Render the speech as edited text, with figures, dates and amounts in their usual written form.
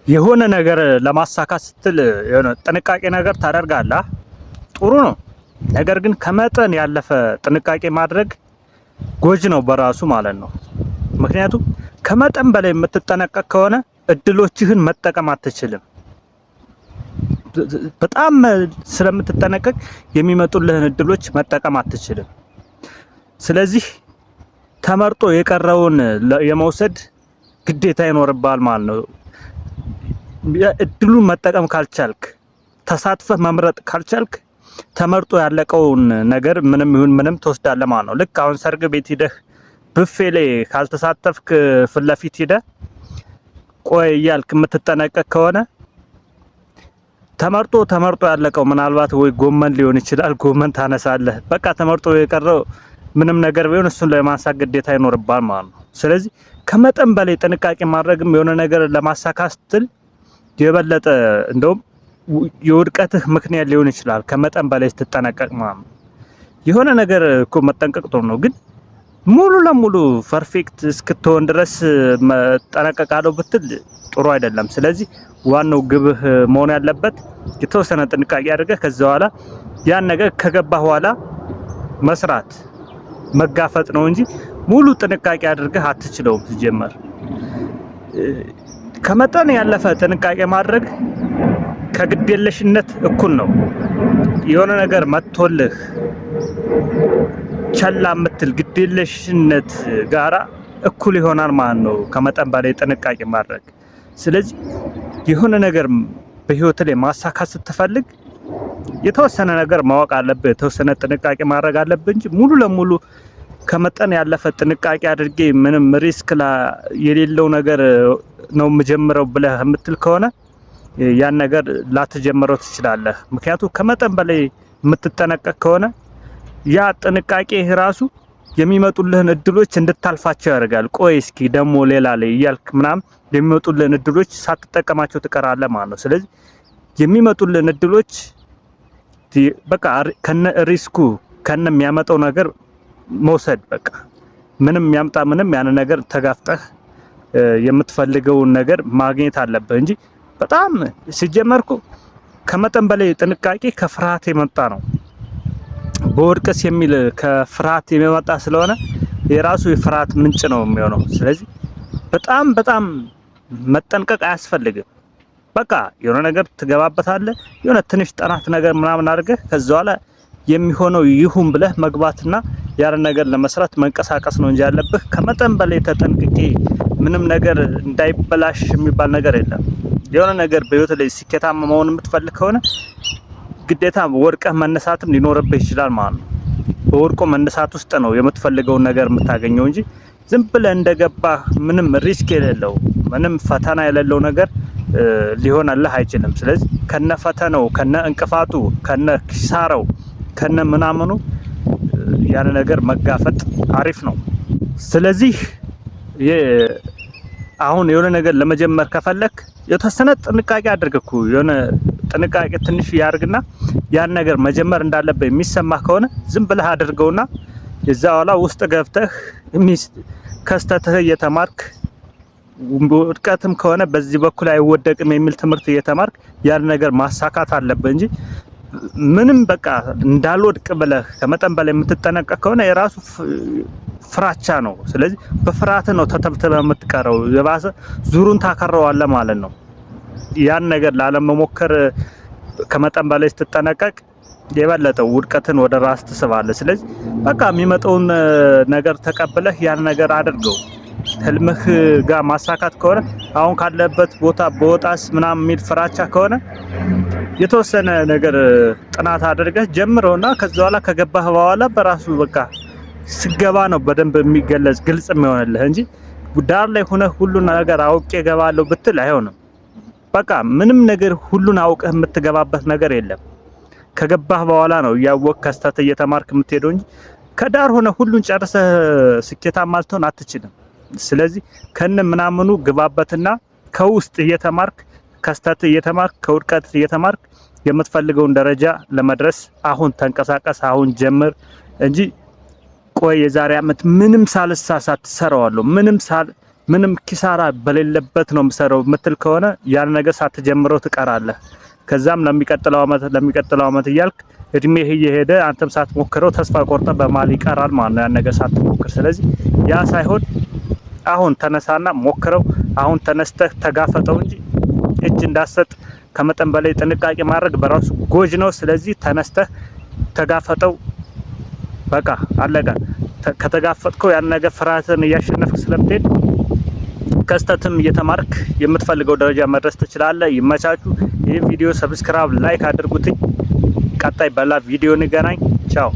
የሆነ ነገር ለማሳካት ስትል የሆነ ጥንቃቄ ነገር ታደርጋለህ። ጥሩ ነው። ነገር ግን ከመጠን ያለፈ ጥንቃቄ ማድረግ ጎጂ ነው በራሱ ማለት ነው። ምክንያቱም ከመጠን በላይ የምትጠነቀቅ ከሆነ እድሎችህን መጠቀም አትችልም። በጣም ስለምትጠነቀቅ የሚመጡልህን እድሎች መጠቀም አትችልም። ስለዚህ ተመርጦ የቀረውን የመውሰድ ግዴታ ይኖርባል ማለት ነው። እድሉን መጠቀም ካልቻልክ፣ ተሳትፈህ መምረጥ ካልቻልክ ተመርጦ ያለቀውን ነገር ምንም ይሁን ምንም ትወስዳለህ ማለት ነው። ልክ አሁን ሰርግ ቤት ሂደህ ብፌ ላይ ካልተሳተፍክ ፊት ለፊት ሂደህ ቆይ እያልክ የምትጠነቀቅ ከሆነ ተመርጦ ያለቀው ምናልባት ወይ ጎመን ሊሆን ይችላል። ጎመን ታነሳለህ። በቃ ተመርጦ የቀረው ምንም ነገር ቢሆን እሱን ለማሳካት ግዴታ ይኖርባል ማለት ነው። ስለዚህ ከመጠን በላይ ጥንቃቄ ማድረግም የሆነ ነገር ለማሳካት ስትል የበለጠ እንደውም የውድቀትህ ምክንያት ሊሆን ይችላል። ከመጠን በላይ ስትጠነቀቅ ማለት ነው። የሆነ ነገር እኮ መጠንቀቅ ጥሩ ነው፣ ግን ሙሉ ለሙሉ ፐርፌክት እስክትሆን ድረስ መጠነቀቃለሁ ብትል ጥሩ አይደለም። ስለዚህ ዋናው ግብህ መሆን ያለበት የተወሰነ ጥንቃቄ አድርገህ ከዛ በኋላ ያን ነገር ከገባህ በኋላ መስራት መጋፈጥ ነው እንጂ ሙሉ ጥንቃቄ አድርገህ አትችለውም። ሲጀመር ከመጠን ያለፈ ጥንቃቄ ማድረግ ከግዴለሽነት እኩል ነው። የሆነ ነገር መጥቶልህ ቸላ የምትል ግዴለሽነት ጋራ እኩል ይሆናል ማለት ነው ከመጠን በላይ ጥንቃቄ ማድረግ። ስለዚህ የሆነ ነገር በህይወት ላይ ማሳካት ስትፈልግ የተወሰነ ነገር ማወቅ አለብህ፣ የተወሰነ ጥንቃቄ ማድረግ አለብህ እንጂ ሙሉ ለሙሉ ከመጠን ያለፈ ጥንቃቄ አድርጌ ምንም ሪስክ የሌለው ነገር ነው የምጀምረው ብለህ የምትል ከሆነ ያን ነገር ላትጀምረው ትችላለህ። ምክንያቱም ከመጠን በላይ የምትጠነቀቅ ከሆነ ያ ጥንቃቄ ራሱ የሚመጡልህን እድሎች እንድታልፋቸው ያደርጋል። ቆይ እስኪ ደግሞ ሌላ ላይ እያልክ ምናምን የሚመጡልህን እድሎች ሳትጠቀማቸው ትቀራለህ ማለት ነው። ስለዚህ የሚመጡልህን እድሎች በቃ ከነ ሪስኩ ከነ የሚያመጣው ነገር መውሰድ፣ በቃ ምንም የሚያምጣ ምንም ያን ነገር ተጋፍጠህ የምትፈልገውን ነገር ማግኘት አለብህ እንጂ በጣም ሲጀመርኩ ከመጠን በላይ ጥንቃቄ ከፍርሃት የመጣ ነው። በወድቀስ የሚል ከፍርሃት የሚመጣ ስለሆነ የራሱ የፍርሃት ምንጭ ነው የሚሆነው። ስለዚህ በጣም መጠንቀቅ አያስፈልግም። በቃ የሆነ ነገር ትገባበታለህ፣ የሆነ ትንሽ ጥናት ነገር ምናምን አድርገህ ከዛ በኋላ የሚሆነው ይሁን ብለህ መግባትና ያን ነገር ለመስራት መንቀሳቀስ ነው እንጂ ያለብህ ከመጠን በላይ ተጠንቅቄ ምንም ነገር እንዳይበላሽ የሚባል ነገር የለም። የሆነ ነገር በህይወት ላይ ስኬታማ መሆን የምትፈልግ ከሆነ ግዴታ ወድቀህ መነሳትም ሊኖርብህ ይችላል ማለት ነው። በወድቆ መነሳት ውስጥ ነው የምትፈልገውን ነገር የምታገኘው እንጂ ዝም ብለህ እንደገባህ ምንም ሪስክ የሌለው ምንም ፈተና የሌለው ነገር ሊሆንልህ አይችልም። ስለዚህ ከነ ፈተናው ከነ እንቅፋቱ ከነ ኪሳራው ከነ ምናምኑ ያን ነገር መጋፈጥ አሪፍ ነው። ስለዚህ አሁን የሆነ ነገር ለመጀመር ከፈለክ የተወሰነ ጥንቃቄ አድርግኩ የሆነ ጥንቃቄ ትንሽ ያርግና ያን ነገር መጀመር እንዳለበት የሚሰማህ ከሆነ ዝም ብለህ አድርገውና የዛ ኋላ ውስጥ ገብተህ ከስተትህ እየተማርክ ውድቀትም ከሆነ በዚህ በኩል አይወደቅም የሚል ትምህርት እየተማርክ ያን ነገር ማሳካት አለበት እንጂ ምንም በቃ እንዳልወድቅ ብለህ ከመጠን በላይ የምትጠነቀቅ ከሆነ የራሱ ፍራቻ ነው። ስለዚህ በፍርሃት ነው ተተብትበህ የምትቀረው፣ የባሰ ዙሩን ታከረዋለህ ማለት ነው። ያን ነገር ላለመሞከር ከመጠን በላይ ስትጠነቀቅ የበለጠ ውድቀትን ወደ ራስ ትስባለህ። ስለዚህ በቃ የሚመጣውን ነገር ተቀብለህ ያን ነገር አድርገው። ህልምህ ጋር ማሳካት ከሆነ አሁን ካለበት ቦታ በወጣስ ምናምን የሚል ፍራቻ ከሆነ የተወሰነ ነገር ጥናት አድርገህ ጀምረውና ከዛ በኋላ ከገባህ በኋላ በራሱ በቃ ስገባ ነው በደንብ የሚገለጽ ግልጽ የሚሆንልህ እንጂ ዳር ላይ ሆነህ ሁሉን ነገር አውቄ እገባለሁ ብትል አይሆንም። በቃ ምንም ነገር ሁሉን አውቀህ የምትገባበት ነገር የለም። ከገባህ በኋላ ነው እያወቅህ ከስተት እየተማርክ የምትሄደው እንጂ ከዳር ሆነ ሁሉን ጨርሰህ ስኬታማ ልትሆን አትችልም። ስለዚህ ከነ ምናምኑ ግባበትና ከውስጥ እየተማርክ ከስተት እየተማርክ ከውድቀት እየተማርክ የምትፈልገውን ደረጃ ለመድረስ አሁን ተንቀሳቀስ፣ አሁን ጀምር እንጂ ቆይ የዛሬ አመት ምንም ሳልሳሳት ሰራዋለሁ ምንም ምንም ኪሳራ በሌለበት ነው የምሰራው ምትል ከሆነ ያን ነገር ሳትጀምረው ትቀራለህ። ከዛም ለሚቀጥለው አመት እያልክ እድሜህ እየሄደ አንተም ሳትሞክረው ተስፋ ቆርጠህ በማል ይቀራል ማለት ነው ያን ነገር ሳትሞክር። ስለዚህ ያ ሳይሆን አሁን ተነሳና ሞክረው። አሁን ተነስተህ ተጋፈጠው እንጂ እጅ እንዳሰጥ ከመጠን በላይ ጥንቃቄ ማድረግ በራሱ ጎጅ ነው። ስለዚህ ተነስተህ ተጋፈጠው። በቃ አለቀ። ከተጋፈጥከው ያን ነገር ፍርሃትን እያሸነፍክ ስለምትሄድ ከስተትም እየተማርክ የምትፈልገው ደረጃ መድረስ ትችላለህ። ይመቻችሁ። ይህ ቪዲዮ ሰብስክራይብ፣ ላይክ አድርጉትኝ። ቀጣይ በላ ቪዲዮ እንገናኝ። ቻው።